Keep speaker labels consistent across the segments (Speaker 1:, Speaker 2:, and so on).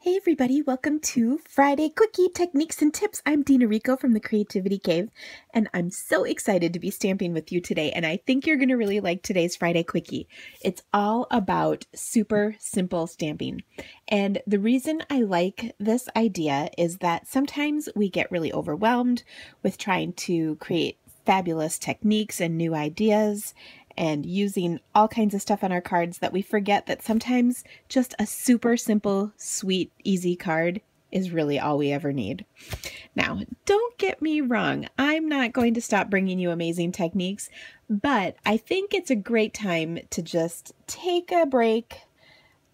Speaker 1: Hey everybody, welcome to Friday Quickie Techniques and Tips. I'm Dina Rico from the Creativity Cave, and I'm so excited to be stamping with you today, and I think you're going to really like today's Friday Quickie. It's all about super simple stamping, and the reason I like this idea is that sometimes we get really overwhelmed with trying to create fabulous techniques and new ideas, and using all kinds of stuff on our cards that we forget that sometimes just a super simple, sweet, easy card is really all we ever need. Now, don't get me wrong, I'm not going to stop bringing you amazing techniques, but I think it's a great time to just take a break,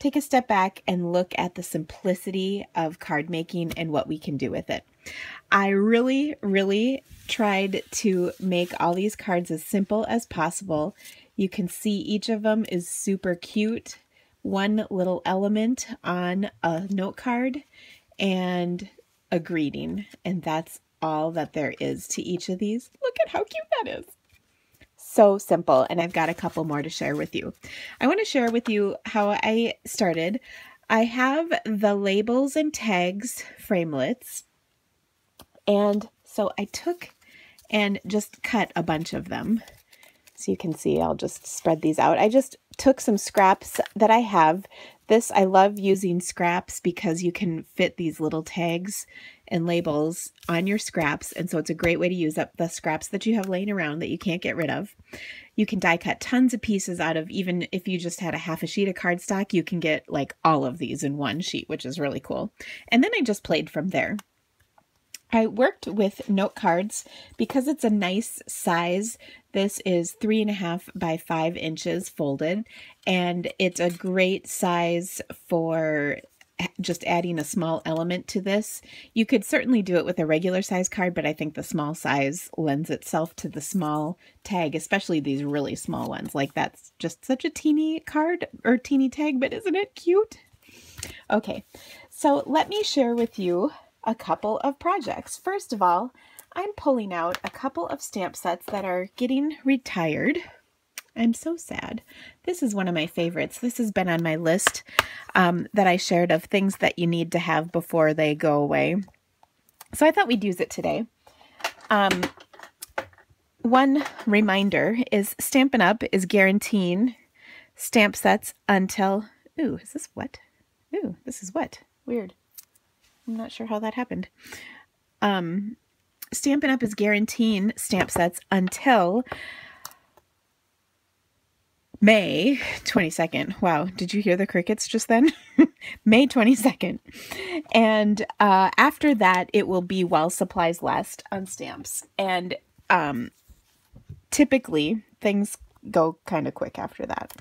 Speaker 1: take a step back, and look at the simplicity of card making and what we can do with it. I really tried to make all these cards as simple as possible. You can see each of them is super cute. One little element on a note card and a greeting, and that's all that there is to each of these. Look at how cute that is. So simple, and I've got a couple more to share with you. I want to share with you how I started. I have the labels and tags framelits, and so I took and just cut a bunch of them. So you can see, I'll just spread these out. I just took some scraps that I have. I love using scraps because you can fit these little tags and labels on your scraps. And so it's a great way to use up the scraps that you have laying around that you can't get rid of. You can die cut tons of pieces out of, even if you just had a half a sheet of cardstock, you can get like all of these in one sheet, which is really cool. And then I just played from there. I worked with note cards because it's a nice size. This is 3.5 by 5 inches folded, and it's a great size for just adding a small element to this. You could certainly do it with a regular size card, but I think the small size lends itself to the small tag, especially these really small ones. Like, that's just such a teeny card or teeny tag, but isn't it cute? Okay, so let me share with you a couple of projects. First of all, I'm pulling out a couple of stamp sets that are getting retired. I'm so sad. This is one of my favorites. This has been on my list that I shared of things that you need to have before they go away. So I thought we'd use it today. One reminder is Stampin' Up! Is guaranteeing stamp sets until, ooh, is this wet? Ooh, this is wet. Weird. I'm not sure how that happened. Stampin' Up! Is guaranteeing stamp sets until May 22nd. Wow, did you hear the crickets just then? May 22nd. And after that, it will be while supplies last on stamps. And typically, things go kind of quick after that.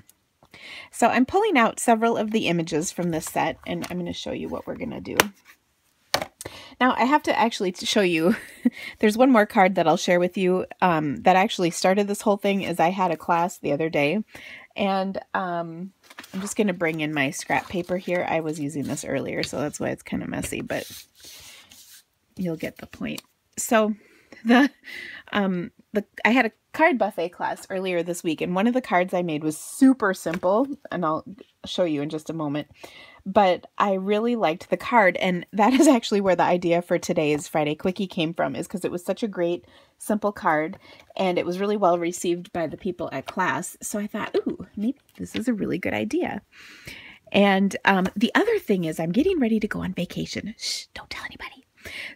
Speaker 1: So I'm pulling out several of the images from this set, and I'm going to show you what we're going to do. Now, I have to actually show you, there's one more card that I'll share with you that actually started this whole thing. Is I had a class the other day, and I'm just going to bring in my scrap paper here. I was using this earlier, so that's why it's kind of messy, but you'll get the point. So I had a card buffet class earlier this week, and one of the cards I made was super simple, and I'll show you in just a moment. But I really liked the card, and that is actually where the idea for today's Friday Quickie came from, is because it was such a great, simple card, and it was really well received by the people at class. So I thought, ooh, maybe this is a really good idea. And the other thing is I'm getting ready to go on vacation. Shh, don't tell anybody.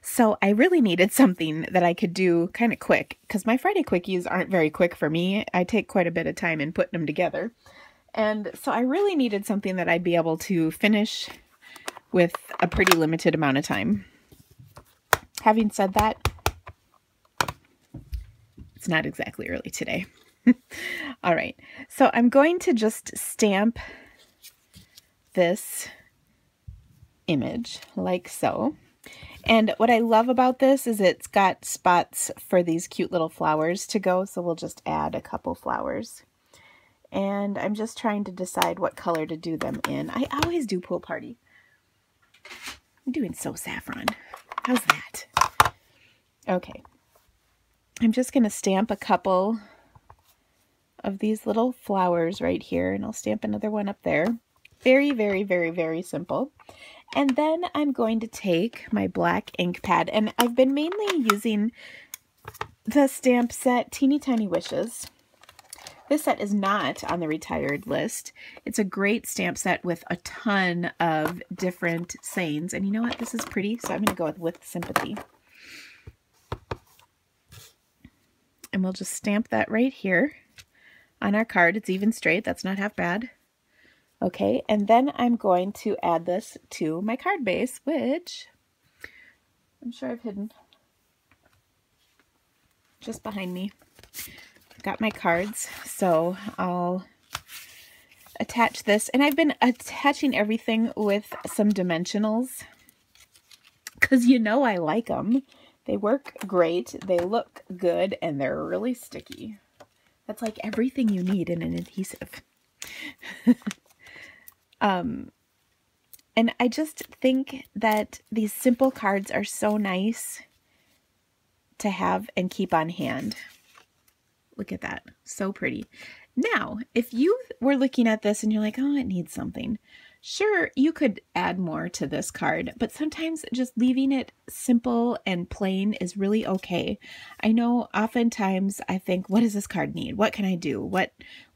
Speaker 1: So I really needed something that I could do kind of quick, because my Friday Quickies aren't very quick for me. I take quite a bit of time in putting them together. And so I really needed something that I'd be able to finish with a pretty limited amount of time. Having said that, it's not exactly early today. All right, so I'm going to just stamp this image like so. And what I love about this is it's got spots for these cute little flowers to go, so we'll just add a couple flowers. And I'm just trying to decide what color to do them in. I always do Pool Party. I'm doing So Saffron. How's that? Okay. I'm just going to stamp a couple of these little flowers right here, and I'll stamp another one up there. Very, very, very, very simple. And then I'm going to take my black ink pad, and I've been mainly using the stamp set Teeny Tiny Wishes. This set is not on the retired list. It's a great stamp set with a ton of different sayings. And you know what? This is pretty, so I'm going to go with sympathy. And we'll just stamp that right here on our card. It's even straight. That's not half bad. Okay, and then I'm going to add this to my card base, which I'm sure I've hidden just behind me. I've got my cards, so I'll attach this. And I've been attaching everything with some dimensionals because you know I like them. They work great, they look good, and they're really sticky. That's like everything you need in an adhesive. And I just think that these simple cards are so nice to have and keep on hand. Look at that. So pretty. Now, if you were looking at this and you're like, oh, it needs something. Sure, you could add more to this card, but sometimes just leaving it simple and plain is really okay. I know oftentimes I think, what does this card need? What can I do? What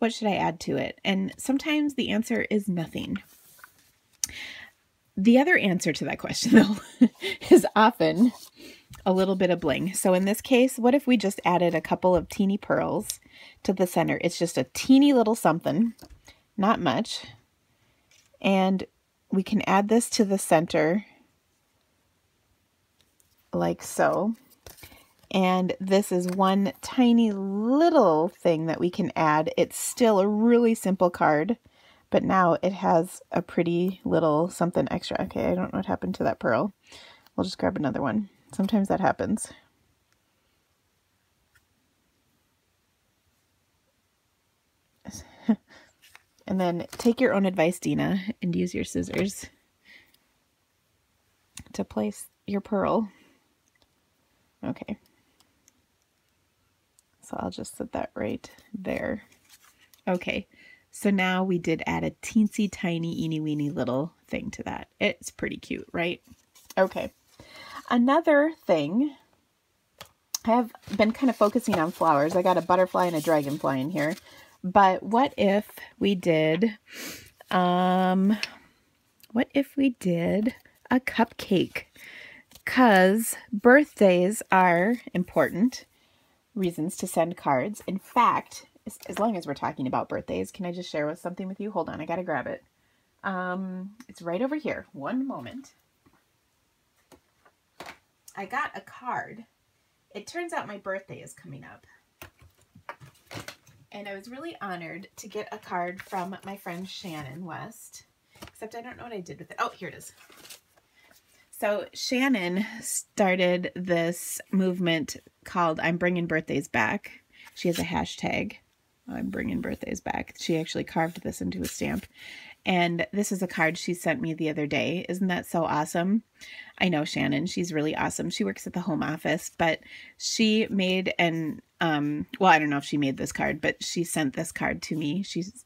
Speaker 1: should I add to it? And sometimes the answer is nothing. The other answer to that question, though, is often a little bit of bling. So in this case, what if we just added a couple of teeny pearls to the center? It's just a teeny little something, not much. And we can add this to the center like so. And this is one tiny little thing that we can add. It's still a really simple card, but now it has a pretty little something extra. Okay, I don't know what happened to that pearl. We'll just grab another one. Sometimes that happens. And then take your own advice, Dina, and use your scissors to place your pearl. Okay. So I'll just set that right there. Okay. So now we did add a teensy tiny eeny weeny little thing to that. It's pretty cute, right? Okay. Another thing, I have been kind of focusing on flowers. I got a butterfly and a dragonfly in here. But what if we did, a cupcake? Because birthdays are important reasons to send cards. In fact, as long as we're talking about birthdays, can I just share something with you? Hold on, I gotta grab it. It's right over here. One moment. I got a card. It turns out my birthday is coming up. And I was really honored to get a card from my friend Shannon West. Except I don't know what I did with it. Oh, here it is. So Shannon started this movement called I'm Bringing Birthdays Back. She has a hashtag, I'm Bringing Birthdays Back. She actually carved this into a stamp. And this is a card she sent me the other day. Isn't that so awesome? I know Shannon. She's really awesome. She works at the home office, but she made an, well, I don't know if she made this card, but she sent this card to me.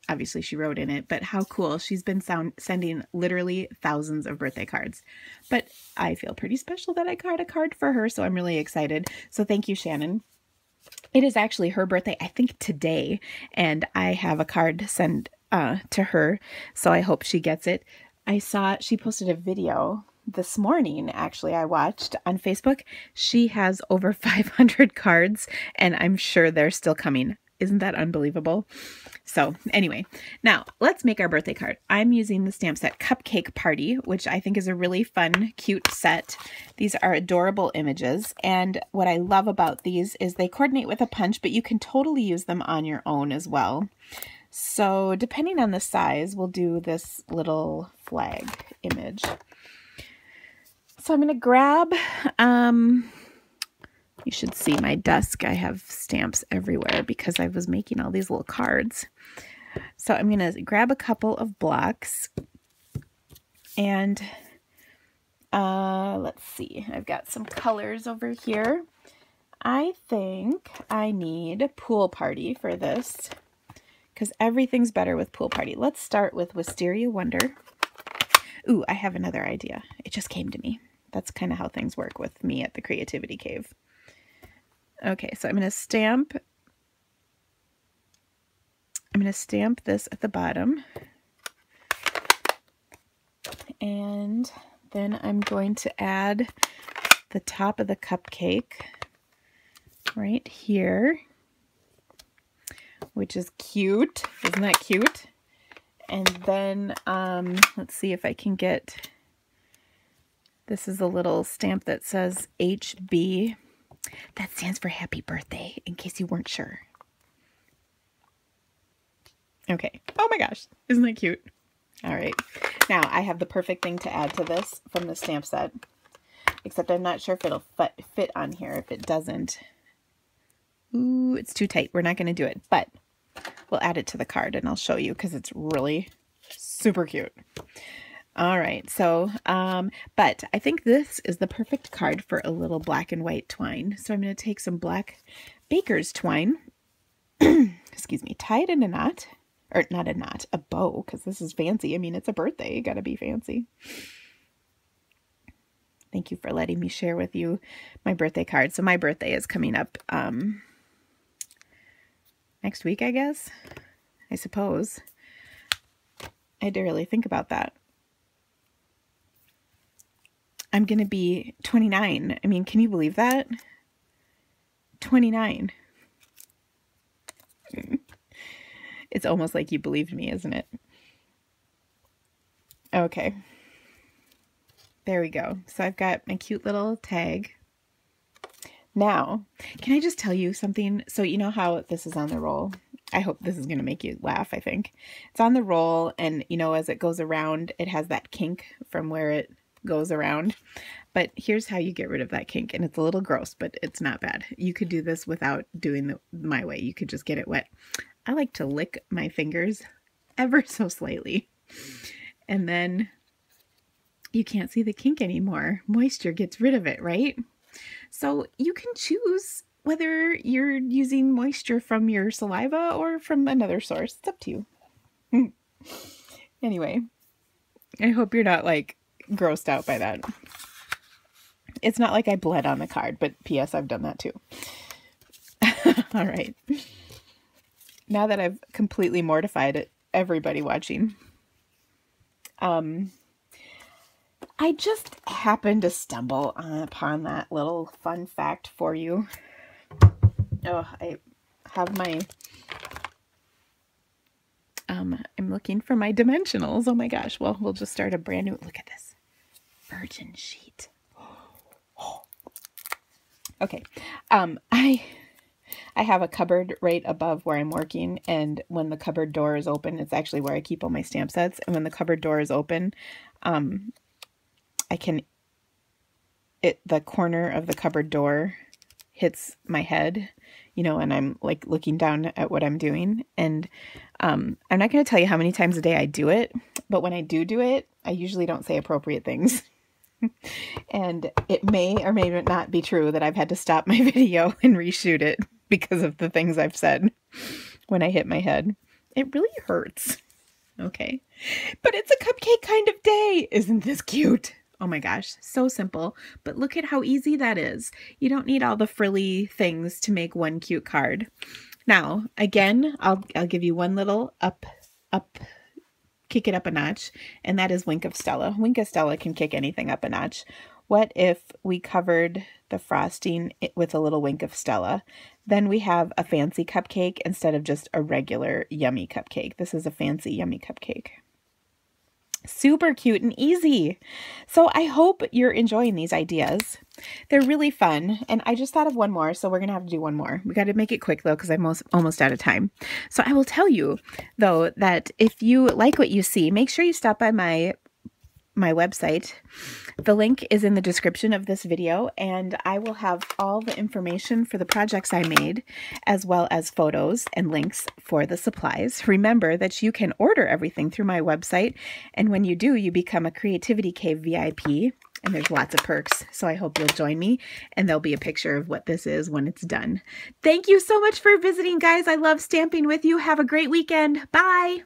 Speaker 1: Obviously she wrote in it, but how cool. She's been sending literally thousands of birthday cards, but I feel pretty special that I got a card for her. So I'm really excited. So thank you, Shannon. It is actually her birthday, I think today, and I have a card to send to her, so I hope she gets it. I saw she posted a video this morning, actually, I watched on Facebook. She has over 500 cards, and I'm sure they're still coming. Isn't that unbelievable? So anyway, now let's make our birthday card. I'm using the stamp set Cupcake Party, which I think is a really fun, cute set. These are adorable images, and what I love about these is they coordinate with a punch, but you can totally use them on your own as well. So depending on the size, we'll do this little flag image. So I'm going to grab, you should see my desk. I have stamps everywhere because I was making all these little cards. So I'm going to grab a couple of blocks and let's see. I've got some colors over here. I think I need Pool Party for this, because everything's better with Pool Party. Let's start with Wisteria Wonder. Ooh, I have another idea. It just came to me. That's kind of how things work with me at the Creativity Cave. Okay, so I'm going to stamp this at the bottom. And then I'm going to add the top of the cupcake right here, which is cute. Isn't that cute? And then let's see if I can get, this is a little stamp that says HB. That stands for happy birthday, in case you weren't sure. Okay. Oh my gosh. Isn't that cute? All right. Now I have the perfect thing to add to this from the stamp set, except I'm not sure if it'll fit on here. If it doesn't, ooh, it's too tight. We're not going to do it, but we'll add it to the card and I'll show you because it's really super cute. All right. So, but I think this is the perfect card for a little black and white twine. So I'm going to take some black baker's twine, excuse me, tie it in a knot. Or not a knot, a bow, because this is fancy. I mean, it's a birthday. You got to be fancy. Thank you for letting me share with you my birthday card. So my birthday is coming up next week, I guess. I suppose. I had to really think about that. I'm going to be 29. I mean, can you believe that? 29. It's almost like you believed me, isn't it? Okay. There we go. So I've got my cute little tag. Now, can I just tell you something? So you know how this is on the roll? I hope this is going to make you laugh, I think. It's on the roll, and you know, as it goes around, it has that kink from where it goes around. But here's how you get rid of that kink, and it's a little gross, but it's not bad. You could do this without doing my way. You could just get it wet. I like to lick my fingers ever so slightly, and then you can't see the kink anymore. Moisture gets rid of it, right? So you can choose whether you're using moisture from your saliva or from another source. It's up to you. Anyway, I hope you're not like grossed out by that. It's not like I bled on the card, but P.S. I've done that too. All right. Now that I've completely mortified everybody watching, I just happened to stumble upon that little fun fact for you. Oh, I have my, I'm looking for my dimensionals. Oh my gosh. Well, we'll just start a brand new, look at this. Virgin sheet. Okay. I have a cupboard right above where I'm working, and when the cupboard door is open, it's actually where I keep all my stamp sets. And when the cupboard door is open, the corner of the cupboard door hits my head, you know, and I'm like looking down at what I'm doing. And I'm not going to tell you how many times a day I do it, but when I do it, I usually don't say appropriate things. And it may or may not be true that I've had to stop my video and reshoot it because of the things I've said when I hit my head. It really hurts. Okay. But it's a cupcake kind of day. Isn't this cute? Oh my gosh. So simple. But look at how easy that is. You don't need all the frilly things to make one cute card. Now, again, I'll give you one little kick it up a notch, and that is Wink of Stella. Wink of Stella can kick anything up a notch. What if we covered the frosting with a little Wink of Stella? Then we have a fancy cupcake instead of just a regular yummy cupcake. This is a fancy yummy cupcake. Super cute and easy. So I hope you're enjoying these ideas. They're really fun. And I just thought of one more, so we're going to have to do one more. We got to make it quick, though, because I'm almost out of time. So I will tell you, though, that if you like what you see, make sure you stop by my website. The link is in the description of this video, and I will have all the information for the projects I made, as well as photos and links for the supplies. Remember that you can order everything through my website, and when you do, you become a Creativity Cave VIP, and there's lots of perks. So I hope you'll join me, and there'll be a picture of what this is when it's done. Thank you so much for visiting, guys. I love stamping with you. Have a great weekend. Bye.